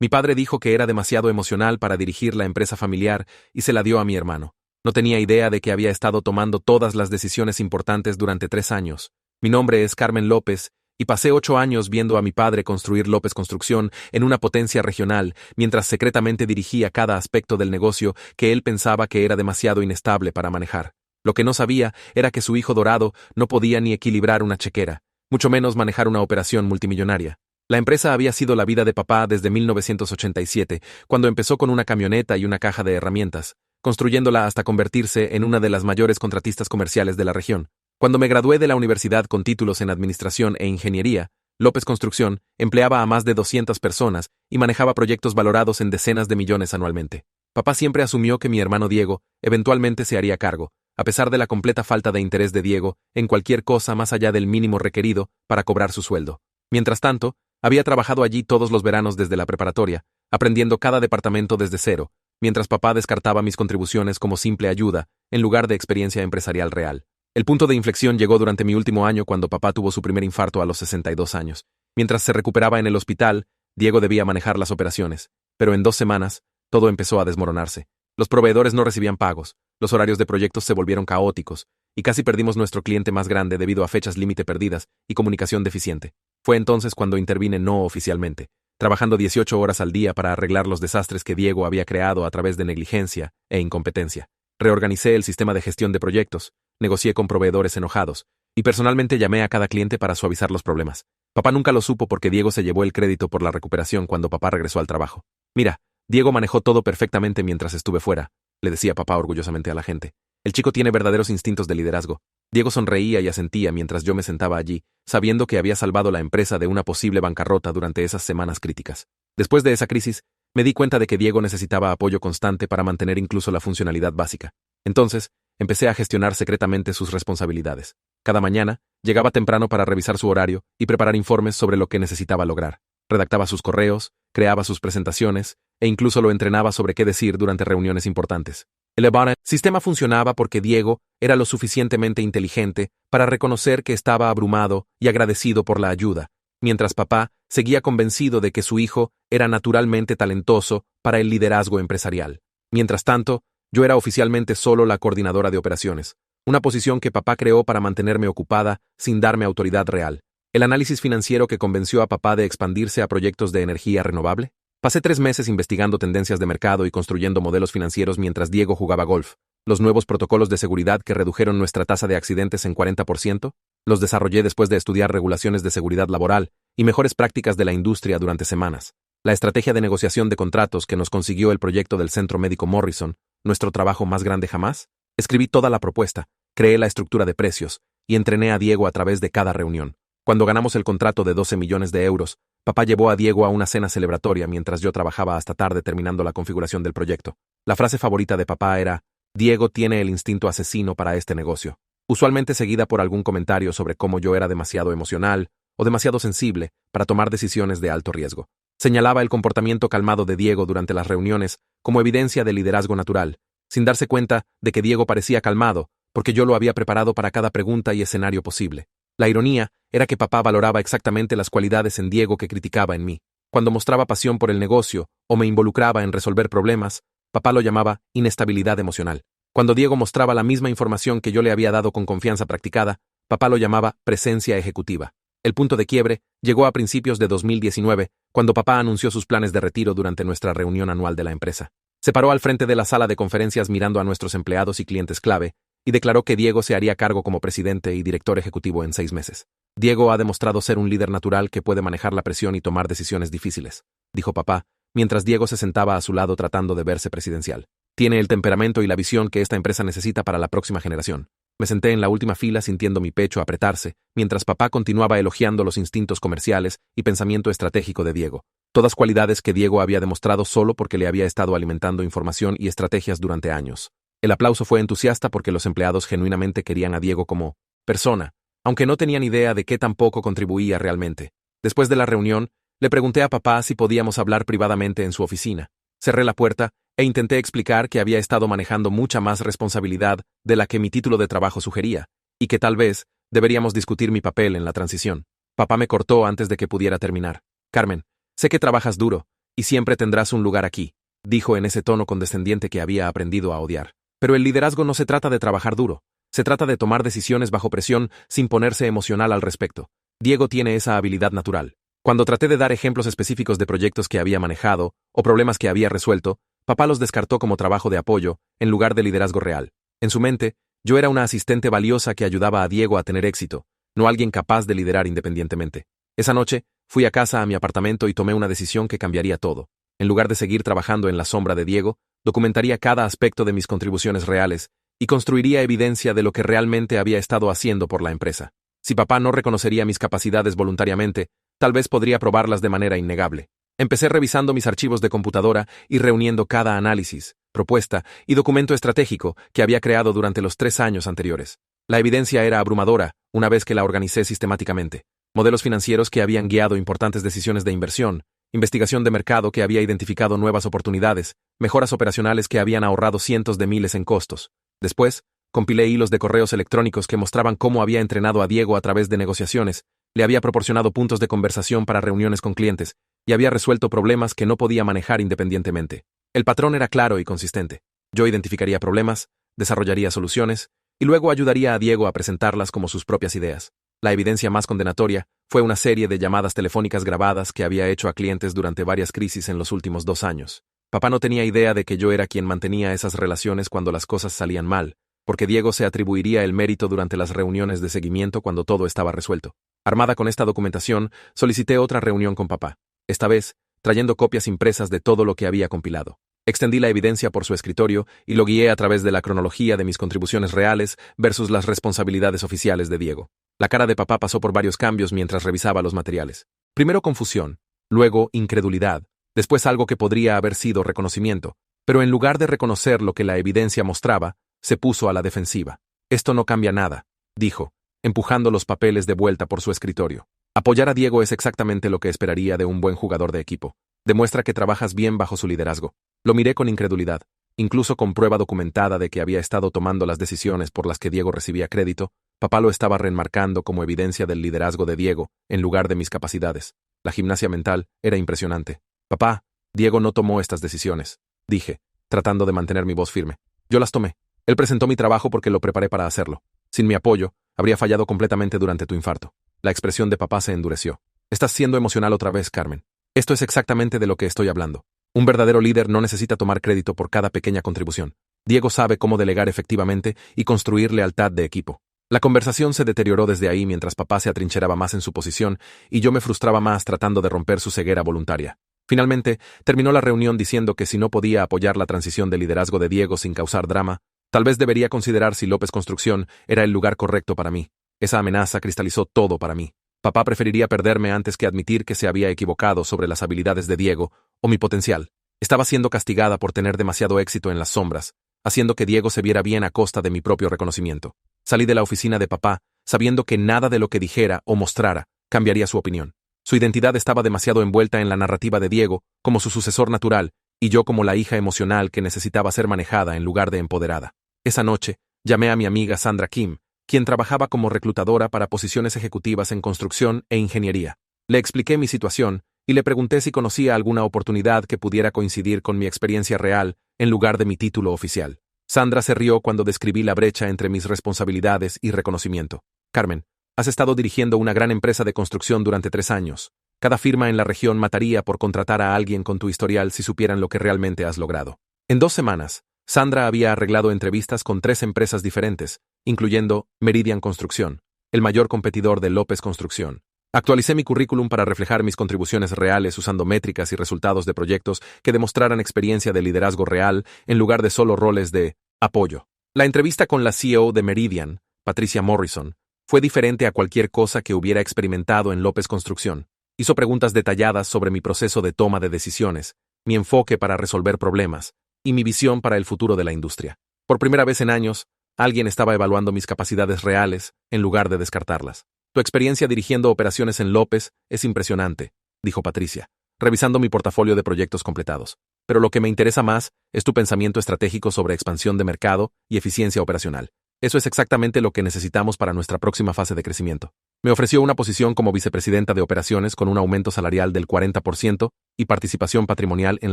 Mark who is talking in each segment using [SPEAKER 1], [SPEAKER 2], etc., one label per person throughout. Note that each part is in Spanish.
[SPEAKER 1] Mi padre dijo que era demasiado emocional para dirigir la empresa familiar y se la dio a mi hermano. No tenía idea de que había estado tomando todas las decisiones importantes durante 3 años. Mi nombre es Carmen López, y pasé 8 años viendo a mi padre construir López Construcción en una potencia regional, mientras secretamente dirigía cada aspecto del negocio que él pensaba que era demasiado inestable para manejar. Lo que no sabía era que su hijo dorado no podía ni equilibrar una chequera, mucho menos manejar una operación multimillonaria. La empresa había sido la vida de papá desde 1987, cuando empezó con una camioneta y una caja de herramientas, construyéndola hasta convertirse en una de las mayores contratistas comerciales de la región. Cuando me gradué de la universidad con títulos en Administración e Ingeniería, López Construcción empleaba a más de 200 personas y manejaba proyectos valorados en decenas de millones anualmente. Papá siempre asumió que mi hermano Diego eventualmente se haría cargo, a pesar de la completa falta de interés de Diego en cualquier cosa más allá del mínimo requerido para cobrar su sueldo. Mientras tanto, había trabajado allí todos los veranos desde la preparatoria, aprendiendo cada departamento desde cero, mientras papá descartaba mis contribuciones como simple ayuda, en lugar de experiencia empresarial real. El punto de inflexión llegó durante mi último año cuando papá tuvo su primer infarto a los 62 años. Mientras se recuperaba en el hospital, Diego debía manejar las operaciones, pero en 2 semanas, todo empezó a desmoronarse. Los proveedores no recibían pagos, los horarios de proyectos se volvieron caóticos, y casi perdimos nuestro cliente más grande debido a fechas límite perdidas y comunicación deficiente. Fue entonces cuando intervine no oficialmente, trabajando 18 horas al día para arreglar los desastres que Diego había creado a través de negligencia e incompetencia. Reorganicé el sistema de gestión de proyectos, negocié con proveedores enojados, y personalmente llamé a cada cliente para suavizar los problemas. Papá nunca lo supo porque Diego se llevó el crédito por la recuperación cuando papá regresó al trabajo. Mira, Diego manejó todo perfectamente mientras estuve fuera, le decía papá orgullosamente a la gente. El chico tiene verdaderos instintos de liderazgo. Diego sonreía y asentía mientras yo me sentaba allí, sabiendo que había salvado la empresa de una posible bancarrota durante esas semanas críticas. Después de esa crisis, me di cuenta de que Diego necesitaba apoyo constante para mantener incluso la funcionalidad básica. Entonces, empecé a gestionar secretamente sus responsabilidades. Cada mañana, llegaba temprano para revisar su horario y preparar informes sobre lo que necesitaba lograr. Redactaba sus correos, creaba sus presentaciones, e incluso lo entrenaba sobre qué decir durante reuniones importantes. El sistema funcionaba porque Diego era lo suficientemente inteligente para reconocer que estaba abrumado y agradecido por la ayuda, mientras papá seguía convencido de que su hijo era naturalmente talentoso para el liderazgo empresarial. Mientras tanto, yo era oficialmente solo la coordinadora de operaciones, una posición que papá creó para mantenerme ocupada sin darme autoridad real. El análisis financiero que convenció a papá de expandirse a proyectos de energía renovable. Pasé 3 meses investigando tendencias de mercado y construyendo modelos financieros mientras Diego jugaba golf. Los nuevos protocolos de seguridad que redujeron nuestra tasa de accidentes en 40%, los desarrollé después de estudiar regulaciones de seguridad laboral y mejores prácticas de la industria durante semanas. La estrategia de negociación de contratos que nos consiguió el proyecto del Centro Médico Morrison, nuestro trabajo más grande jamás. Escribí toda la propuesta, creé la estructura de precios y entrené a Diego a través de cada reunión. Cuando ganamos el contrato de 12 millones de euros, papá llevó a Diego a una cena celebratoria mientras yo trabajaba hasta tarde terminando la configuración del proyecto. La frase favorita de papá era, Diego tiene el instinto asesino para este negocio, usualmente seguida por algún comentario sobre cómo yo era demasiado emocional o demasiado sensible para tomar decisiones de alto riesgo. Señalaba el comportamiento calmado de Diego durante las reuniones como evidencia de liderazgo natural, sin darse cuenta de que Diego parecía calmado porque yo lo había preparado para cada pregunta y escenario posible. La ironía era que papá valoraba exactamente las cualidades en Diego que criticaba en mí. Cuando mostraba pasión por el negocio o me involucraba en resolver problemas, papá lo llamaba inestabilidad emocional. Cuando Diego mostraba la misma información que yo le había dado con confianza practicada, papá lo llamaba presencia ejecutiva. El punto de quiebre llegó a principios de 2019, cuando papá anunció sus planes de retiro durante nuestra reunión anual de la empresa. Se paró al frente de la sala de conferencias mirando a nuestros empleados y clientes clave, y declaró que Diego se haría cargo como presidente y director ejecutivo en 6 meses. Diego ha demostrado ser un líder natural que puede manejar la presión y tomar decisiones difíciles, dijo papá, mientras Diego se sentaba a su lado tratando de verse presidencial. Tiene el temperamento y la visión que esta empresa necesita para la próxima generación. Me senté en la última fila sintiendo mi pecho apretarse, mientras papá continuaba elogiando los instintos comerciales y pensamiento estratégico de Diego. Todas cualidades que Diego había demostrado solo porque le había estado alimentando información y estrategias durante años. El aplauso fue entusiasta porque los empleados genuinamente querían a Diego como persona, aunque no tenían idea de qué tampoco contribuía realmente. Después de la reunión, le pregunté a papá si podíamos hablar privadamente en su oficina. Cerré la puerta e intenté explicar que había estado manejando mucha más responsabilidad de la que mi título de trabajo sugería, y que tal vez deberíamos discutir mi papel en la transición. Papá me cortó antes de que pudiera terminar. Carmen, sé que trabajas duro, Y siempre tendrás un lugar aquí, dijo en ese tono condescendiente que había aprendido a odiar. Pero el liderazgo no se trata de trabajar duro. Se trata de tomar decisiones bajo presión sin ponerse emocional al respecto. Diego tiene esa habilidad natural. Cuando traté de dar ejemplos específicos de proyectos que había manejado o problemas que había resuelto, papá los descartó como trabajo de apoyo, en lugar de liderazgo real. En su mente, yo era una asistente valiosa que ayudaba a Diego a tener éxito, no alguien capaz de liderar independientemente. Esa noche, fui a casa a mi apartamento y tomé una decisión que cambiaría todo. En lugar de seguir trabajando en la sombra de Diego, documentaría cada aspecto de mis contribuciones reales y construiría evidencia de lo que realmente había estado haciendo por la empresa. Si papá no reconocería mis capacidades voluntariamente, tal vez podría probarlas de manera innegable. Empecé revisando mis archivos de computadora y reuniendo cada análisis, propuesta y documento estratégico que había creado durante los 3 años anteriores. La evidencia era abrumadora una vez que la organicé sistemáticamente. Modelos financieros que habían guiado importantes decisiones de inversión, investigación de mercado que había identificado nuevas oportunidades, mejoras operacionales que habían ahorrado cientos de miles en costos. Después, compilé hilos de correos electrónicos que mostraban cómo había entrenado a Diego a través de negociaciones, le había proporcionado puntos de conversación para reuniones con clientes, y había resuelto problemas que no podía manejar independientemente. El patrón era claro y consistente. Yo identificaría problemas, desarrollaría soluciones, y luego ayudaría a Diego a presentarlas como sus propias ideas. La evidencia más condenatoria fue una serie de llamadas telefónicas grabadas que había hecho a clientes durante varias crisis en los últimos 2 años. Papá no tenía idea de que yo era quien mantenía esas relaciones cuando las cosas salían mal, porque Diego se atribuiría el mérito durante las reuniones de seguimiento cuando todo estaba resuelto. Armada con esta documentación, solicité otra reunión con papá, esta vez trayendo copias impresas de todo lo que había compilado. Extendí la evidencia por su escritorio y lo guié a través de la cronología de mis contribuciones reales versus las responsabilidades oficiales de Diego. La cara de papá pasó por varios cambios mientras revisaba los materiales. Primero confusión, luego incredulidad, después algo que podría haber sido reconocimiento, pero en lugar de reconocer lo que la evidencia mostraba, se puso a la defensiva. Esto no cambia nada, dijo, empujando los papeles de vuelta por su escritorio. Apoyar a Diego es exactamente lo que esperaría de un buen jugador de equipo. Demuestra que trabajas bien bajo su liderazgo. Lo miré con incredulidad, incluso con prueba documentada de que había estado tomando las decisiones por las que Diego recibía crédito. Papá lo estaba remarcando como evidencia del liderazgo de Diego, en lugar de mis capacidades. La gimnasia mental era impresionante. Papá, Diego no tomó estas decisiones, dije, tratando de mantener mi voz firme. Yo las tomé. Él presentó mi trabajo porque lo preparé para hacerlo. Sin mi apoyo, habría fallado completamente durante tu infarto. La expresión de papá se endureció. Estás siendo emocional otra vez, Carmen. Esto es exactamente de lo que estoy hablando. Un verdadero líder no necesita tomar crédito por cada pequeña contribución. Diego sabe cómo delegar efectivamente y construir lealtad de equipo. La conversación se deterioró desde ahí mientras papá se atrincheraba más en su posición y yo me frustraba más tratando de romper su ceguera voluntaria. Finalmente, terminó la reunión diciendo que si no podía apoyar la transición de liderazgo de Diego sin causar drama, tal vez debería considerar si López Construcción era el lugar correcto para mí. Esa amenaza cristalizó todo para mí. Papá preferiría perderme antes que admitir que se había equivocado sobre las habilidades de Diego o mi potencial. Estaba siendo castigada por tener demasiado éxito en las sombras, haciendo que Diego se viera bien a costa de mi propio reconocimiento. Salí de la oficina de papá, sabiendo que nada de lo que dijera o mostrara cambiaría su opinión. Su identidad estaba demasiado envuelta en la narrativa de Diego como su sucesor natural, y yo como la hija emocional que necesitaba ser manejada en lugar de empoderada. Esa noche, llamé a mi amiga Sandra Kim, quien trabajaba como reclutadora para posiciones ejecutivas en construcción e ingeniería. Le expliqué mi situación y le pregunté si conocía alguna oportunidad que pudiera coincidir con mi experiencia real en lugar de mi título oficial. Sandra se rió cuando describí la brecha entre mis responsabilidades y reconocimiento. Carmen, has estado dirigiendo una gran empresa de construcción durante 3 años. Cada firma en la región mataría por contratar a alguien con tu historial si supieran lo que realmente has logrado. En 2 semanas, Sandra había arreglado entrevistas con 3 empresas diferentes, incluyendo Meridian Construcción, el mayor competidor de López Construcción. Actualicé mi currículum para reflejar mis contribuciones reales usando métricas y resultados de proyectos que demostraran experiencia de liderazgo real en lugar de solo roles de apoyo. La entrevista con la CEO de Meridian, Patricia Morrison, fue diferente a cualquier cosa que hubiera experimentado en López Construcción. Hizo preguntas detalladas sobre mi proceso de toma de decisiones, mi enfoque para resolver problemas y mi visión para el futuro de la industria. Por primera vez en años, alguien estaba evaluando mis capacidades reales en lugar de descartarlas. Tu experiencia dirigiendo operaciones en López es impresionante, dijo Patricia, revisando mi portafolio de proyectos completados. Pero lo que me interesa más es tu pensamiento estratégico sobre expansión de mercado y eficiencia operacional. Eso es exactamente lo que necesitamos para nuestra próxima fase de crecimiento. Me ofreció una posición como vicepresidenta de operaciones con un aumento salarial del 40% y participación patrimonial en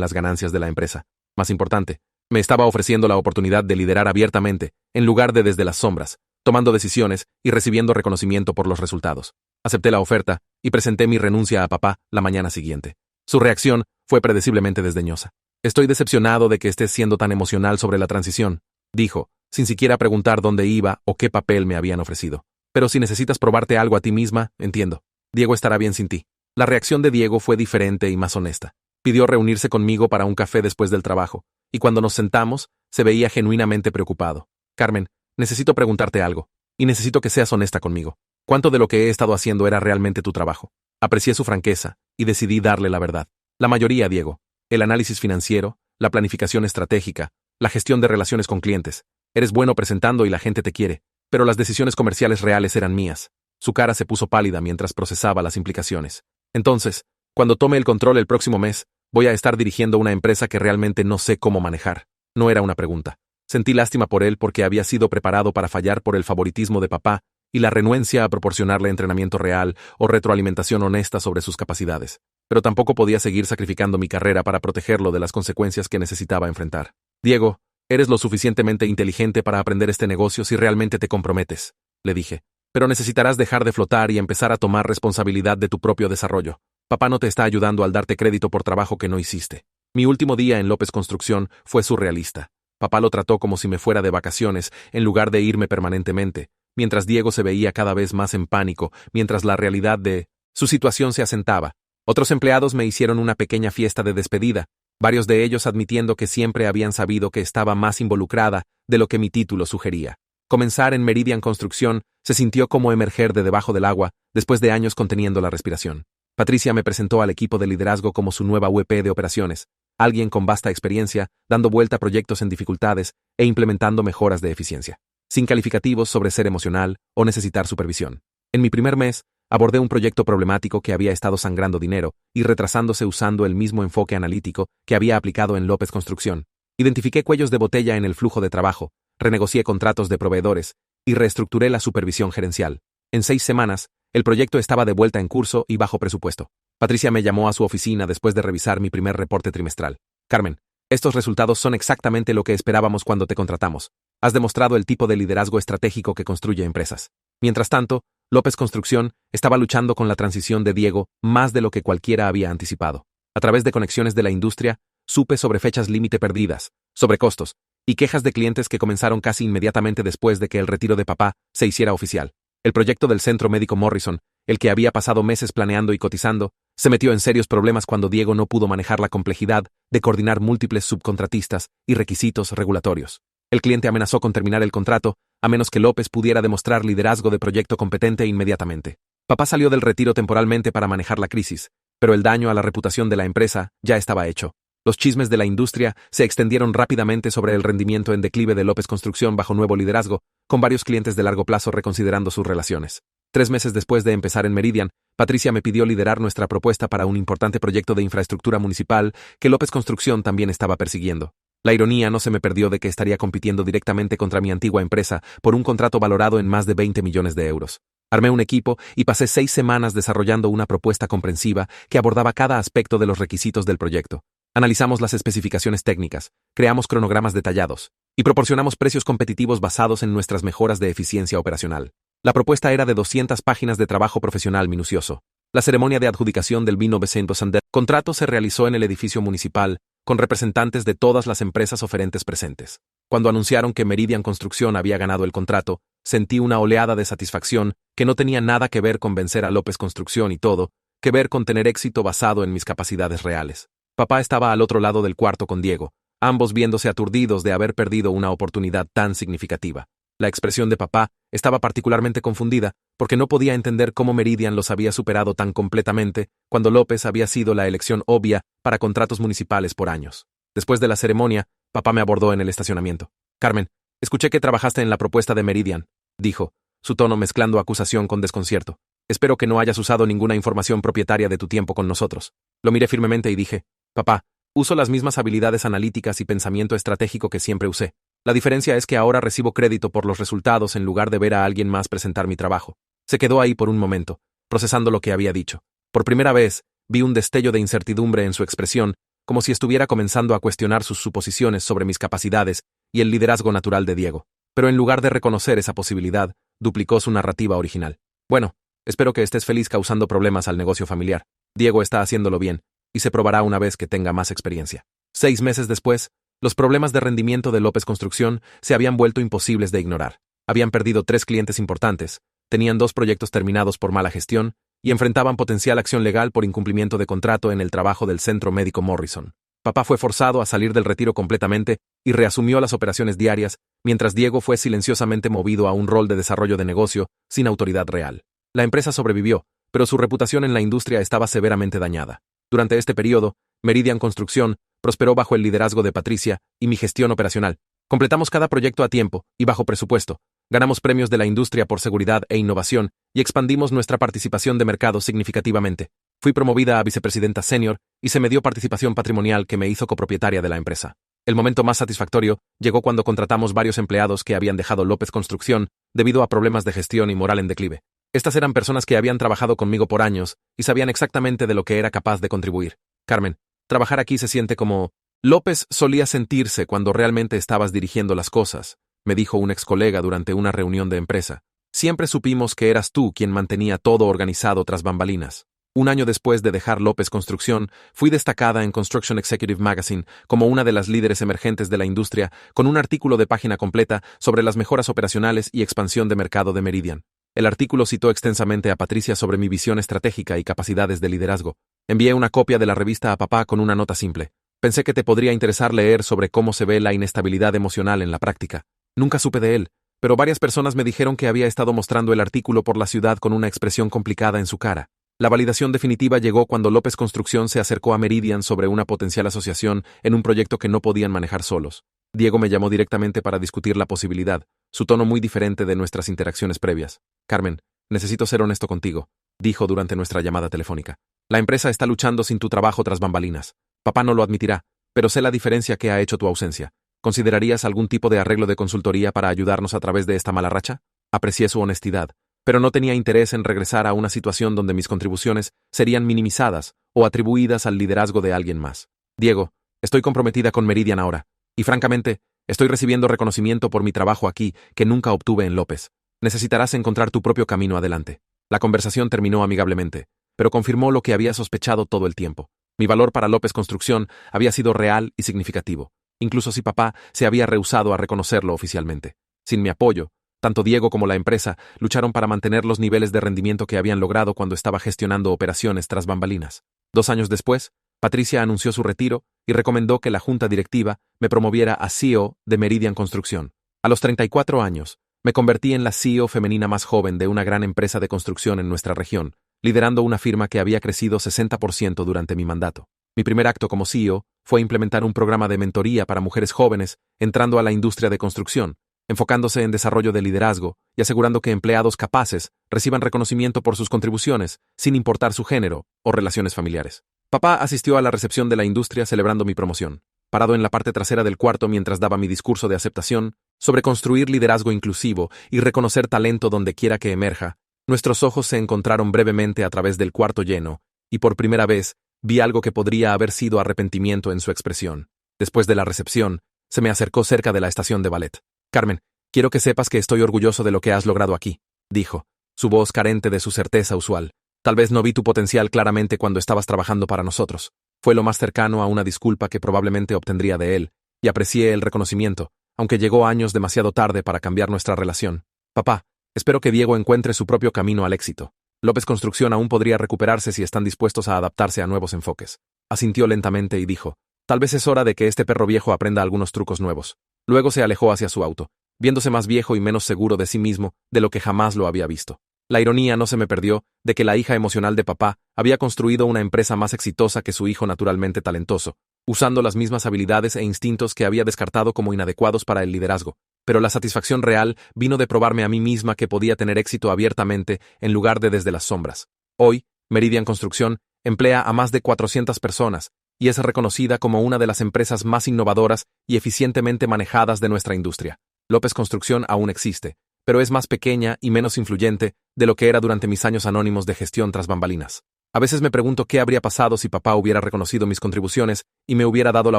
[SPEAKER 1] las ganancias de la empresa. Más importante, me estaba ofreciendo la oportunidad de liderar abiertamente, en lugar de desde las sombras, tomando decisiones y recibiendo reconocimiento por los resultados. Acepté la oferta y presenté mi renuncia a papá la mañana siguiente. Su reacción fue predeciblemente desdeñosa. Estoy decepcionado de que estés siendo tan emocional sobre la transición, dijo, sin siquiera preguntar dónde iba o qué papel me habían ofrecido. Pero si necesitas probarte algo a ti misma, entiendo. Diego estará bien sin ti. La reacción de Diego fue diferente y más honesta. Pidió reunirse conmigo para un café después del trabajo, y cuando nos sentamos, se veía genuinamente preocupado. Carmen, necesito preguntarte algo, y necesito que seas honesta conmigo. ¿Cuánto de lo que he estado haciendo era realmente tu trabajo? Aprecié su franqueza, y decidí darle la verdad. La mayoría, Diego. El análisis financiero, la planificación estratégica, la gestión de relaciones con clientes. Eres bueno presentando y la gente te quiere. Pero las decisiones comerciales reales eran mías. Su cara se puso pálida mientras procesaba las implicaciones. Entonces, cuando tome el control el próximo mes, voy a estar dirigiendo una empresa que realmente no sé cómo manejar. No era una pregunta. Sentí lástima por él porque había sido preparado para fallar por el favoritismo de papá y la renuencia a proporcionarle entrenamiento real o retroalimentación honesta sobre sus capacidades. Pero tampoco podía seguir sacrificando mi carrera para protegerlo de las consecuencias que necesitaba enfrentar. Diego, eres lo suficientemente inteligente para aprender este negocio si realmente te comprometes, le dije. Pero necesitarás dejar de flotar y empezar a tomar responsabilidad de tu propio desarrollo. Papá no te está ayudando al darte crédito por trabajo que no hiciste. Mi último día en López Construcción fue surrealista. Papá lo trató como si me fuera de vacaciones, en lugar de irme permanentemente, mientras Diego se veía cada vez más en pánico, mientras la realidad de su situación se asentaba. Otros empleados me hicieron una pequeña fiesta de despedida, varios de ellos admitiendo que siempre habían sabido que estaba más involucrada de lo que mi título sugería. Comenzar en Meridian Construcción se sintió como emerger de debajo del agua después de años conteniendo la respiración. Patricia me presentó al equipo de liderazgo como su nueva VP de operaciones, alguien con vasta experiencia, dando vuelta a proyectos en dificultades e implementando mejoras de eficiencia, sin calificativos sobre ser emocional o necesitar supervisión. En mi primer mes, abordé un proyecto problemático que había estado sangrando dinero y retrasándose usando el mismo enfoque analítico que había aplicado en López Construcción. Identifiqué cuellos de botella en el flujo de trabajo, renegocié contratos de proveedores y reestructuré la supervisión gerencial. En 6 semanas, el proyecto estaba de vuelta en curso y bajo presupuesto. Patricia me llamó a su oficina después de revisar mi primer reporte trimestral. Carmen, estos resultados son exactamente lo que esperábamos cuando te contratamos. Has demostrado el tipo de liderazgo estratégico que construye empresas. Mientras tanto, López Construcción estaba luchando con la transición de Diego más de lo que cualquiera había anticipado. A través de conexiones de la industria, supe sobre fechas límite perdidas, sobre costos, y quejas de clientes que comenzaron casi inmediatamente después de que el retiro de papá se hiciera oficial. El proyecto del Centro Médico Morrison, el que había pasado meses planeando y cotizando, se metió en serios problemas cuando Diego no pudo manejar la complejidad de coordinar múltiples subcontratistas y requisitos regulatorios. El cliente amenazó con terminar el contrato, a menos que López pudiera demostrar liderazgo de proyecto competente inmediatamente. Papá salió del retiro temporalmente para manejar la crisis, pero el daño a la reputación de la empresa ya estaba hecho. Los chismes de la industria se extendieron rápidamente sobre el rendimiento en declive de López Construcción bajo nuevo liderazgo, con varios clientes de largo plazo reconsiderando sus relaciones. 3 meses después de empezar en Meridian, Patricia me pidió liderar nuestra propuesta para un importante proyecto de infraestructura municipal que López Construcción también estaba persiguiendo. La ironía no se me perdió de que estaría compitiendo directamente contra mi antigua empresa por un contrato valorado en más de 20 millones de euros. Armé un equipo y pasé 6 semanas desarrollando una propuesta comprensiva que abordaba cada aspecto de los requisitos del proyecto. Analizamos las especificaciones técnicas, creamos cronogramas detallados y proporcionamos precios competitivos basados en nuestras mejoras de eficiencia operacional. La propuesta era de 200 páginas de trabajo profesional minucioso. La ceremonia de adjudicación del 1900 contrato se realizó en el edificio municipal, con representantes de todas las empresas oferentes presentes. Cuando anunciaron que Meridian Construcción había ganado el contrato, sentí una oleada de satisfacción que no tenía nada que ver con vencer a López Construcción y todo, que ver con tener éxito basado en mis capacidades reales. Papá estaba al otro lado del cuarto con Diego, ambos viéndose aturdidos de haber perdido una oportunidad tan significativa. La expresión de papá estaba particularmente confundida porque no podía entender cómo Meridian los había superado tan completamente cuando López había sido la elección obvia para contratos municipales por años. Después de la ceremonia, papá me abordó en el estacionamiento. Carmen, escuché que trabajaste en la propuesta de Meridian, dijo, su tono mezclando acusación con desconcierto. Espero que no hayas usado ninguna información propietaria de tu tiempo con nosotros. Lo miré firmemente y dije, papá, uso las mismas habilidades analíticas y pensamiento estratégico que siempre usé. La diferencia es que ahora recibo crédito por los resultados en lugar de ver a alguien más presentar mi trabajo. Se quedó ahí por un momento, procesando lo que había dicho. Por primera vez, vi un destello de incertidumbre en su expresión, como si estuviera comenzando a cuestionar sus suposiciones sobre mis capacidades y el liderazgo natural de Diego. Pero en lugar de reconocer esa posibilidad, duplicó su narrativa original. Bueno, espero que estés feliz causando problemas al negocio familiar. Diego está haciéndolo bien, y se probará una vez que tenga más experiencia. 6 meses después, los problemas de rendimiento de López Construcción se habían vuelto imposibles de ignorar. Habían perdido 3 clientes importantes, tenían 2 proyectos terminados por mala gestión y enfrentaban potencial acción legal por incumplimiento de contrato en el trabajo del Centro Médico Morrison. Papá fue forzado a salir del retiro completamente y reasumió las operaciones diarias, mientras Diego fue silenciosamente movido a un rol de desarrollo de negocio sin autoridad real. La empresa sobrevivió, pero su reputación en la industria estaba severamente dañada. Durante este periodo, Meridian Construcción prosperó bajo el liderazgo de Patricia y mi gestión operacional. Completamos cada proyecto a tiempo y bajo presupuesto. Ganamos premios de la industria por seguridad e innovación y expandimos nuestra participación de mercado significativamente. Fui promovida a vicepresidenta senior y se me dio participación patrimonial que me hizo copropietaria de la empresa. El momento más satisfactorio llegó cuando contratamos varios empleados que habían dejado López Construcción debido a problemas de gestión y moral en declive. Estas eran personas que habían trabajado conmigo por años y sabían exactamente de lo que era capaz de contribuir. Carmen, trabajar aquí se siente como López solía sentirse cuando realmente estabas dirigiendo las cosas, me dijo un ex colega durante una reunión de empresa. Siempre supimos que eras tú quien mantenía todo organizado tras bambalinas. Un año después de dejar López Construcción, fui destacada en Construction Executive Magazine como una de las líderes emergentes de la industria, con un artículo de página completa sobre las mejoras operacionales y expansión de mercado de Meridian. El artículo citó extensamente a Patricia sobre mi visión estratégica y capacidades de liderazgo. Envié una copia de la revista a papá con una nota simple. Pensé que te podría interesar leer sobre cómo se ve la inestabilidad emocional en la práctica. Nunca supe de él, pero varias personas me dijeron que había estado mostrando el artículo por la ciudad con una expresión complicada en su cara. La validación definitiva llegó cuando López Construcción se acercó a Meridian sobre una potencial asociación en un proyecto que no podían manejar solos. Diego me llamó directamente para discutir la posibilidad, su tono muy diferente de nuestras interacciones previas. Carmen, necesito ser honesto contigo, dijo durante nuestra llamada telefónica. La empresa está luchando sin tu trabajo tras bambalinas. Papá no lo admitirá, pero sé la diferencia que ha hecho tu ausencia. ¿Considerarías algún tipo de arreglo de consultoría para ayudarnos a través de esta mala racha? Aprecié su honestidad, pero no tenía interés en regresar a una situación donde mis contribuciones serían minimizadas o atribuidas al liderazgo de alguien más. Diego, estoy comprometida con Meridian ahora, y francamente, estoy recibiendo reconocimiento por mi trabajo aquí que nunca obtuve en López. Necesitarás encontrar tu propio camino adelante. La conversación terminó amigablemente, pero confirmó lo que había sospechado todo el tiempo. Mi valor para López Construcción había sido real y significativo, incluso si papá se había rehusado a reconocerlo oficialmente. Sin mi apoyo, tanto Diego como la empresa lucharon para mantener los niveles de rendimiento que habían logrado cuando estaba gestionando operaciones tras bambalinas. 2 años después, Patricia anunció su retiro y recomendó que la junta directiva me promoviera a CEO de Meridian Construcción. A los 34 años, me convertí en la CEO femenina más joven de una gran empresa de construcción en nuestra región, liderando una firma que había crecido 60% durante mi mandato. Mi primer acto como CEO fue implementar un programa de mentoría para mujeres jóvenes entrando a la industria de construcción, enfocándose en desarrollo de liderazgo y asegurando que empleados capaces reciban reconocimiento por sus contribuciones, sin importar su género o relaciones familiares. Papá asistió a la recepción de la industria celebrando mi promoción. Parado en la parte trasera del cuarto mientras daba mi discurso de aceptación sobre construir liderazgo inclusivo y reconocer talento donde quiera que emerja, nuestros ojos se encontraron brevemente a través del cuarto lleno, y por primera vez vi algo que podría haber sido arrepentimiento en su expresión. Después de la recepción, se me acercó cerca de la estación de ballet. Carmen, quiero que sepas que estoy orgulloso de lo que has logrado aquí, dijo, su voz carente de su certeza usual. Tal vez no vi tu potencial claramente cuando estabas trabajando para nosotros. Fue lo más cercano a una disculpa que probablemente obtendría de él, y aprecié el reconocimiento, aunque llegó años demasiado tarde para cambiar nuestra relación. Papá, espero que Diego encuentre su propio camino al éxito. López Construcción aún podría recuperarse si están dispuestos a adaptarse a nuevos enfoques. Asintió lentamente y dijo, tal vez es hora de que este perro viejo aprenda algunos trucos nuevos. Luego se alejó hacia su auto, viéndose más viejo y menos seguro de sí mismo de lo que jamás lo había visto. La ironía no se me perdió de que la hija emocional de papá había construido una empresa más exitosa que su hijo naturalmente talentoso, usando las mismas habilidades e instintos que había descartado como inadecuados para el liderazgo. Pero la satisfacción real vino de probarme a mí misma que podía tener éxito abiertamente en lugar de desde las sombras. Hoy, Meridian Construcción emplea a más de 400 personas y es reconocida como una de las empresas más innovadoras y eficientemente manejadas de nuestra industria. López Construcción aún existe, pero es más pequeña y menos influyente de lo que era durante mis años anónimos de gestión tras bambalinas. A veces me pregunto qué habría pasado si papá hubiera reconocido mis contribuciones y me hubiera dado la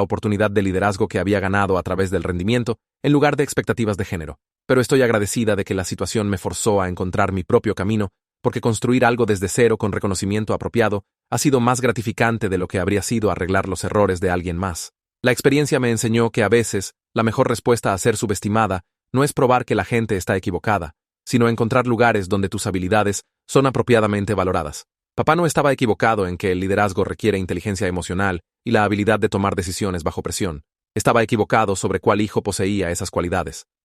[SPEAKER 1] oportunidad de liderazgo que había ganado a través del rendimiento, en lugar de expectativas de género. Pero estoy agradecida de que la situación me forzó a encontrar mi propio camino, porque construir algo desde cero con reconocimiento apropiado ha sido más gratificante de lo que habría sido arreglar los errores de alguien más. La experiencia me enseñó que a veces la mejor respuesta a ser subestimada no es probar que la gente está equivocada, sino encontrar lugares donde tus habilidades son apropiadamente valoradas. Papá no estaba equivocado en que el liderazgo requiere inteligencia emocional y la habilidad de tomar decisiones bajo presión. Estaba equivocado sobre cuál hijo poseía esas cualidades.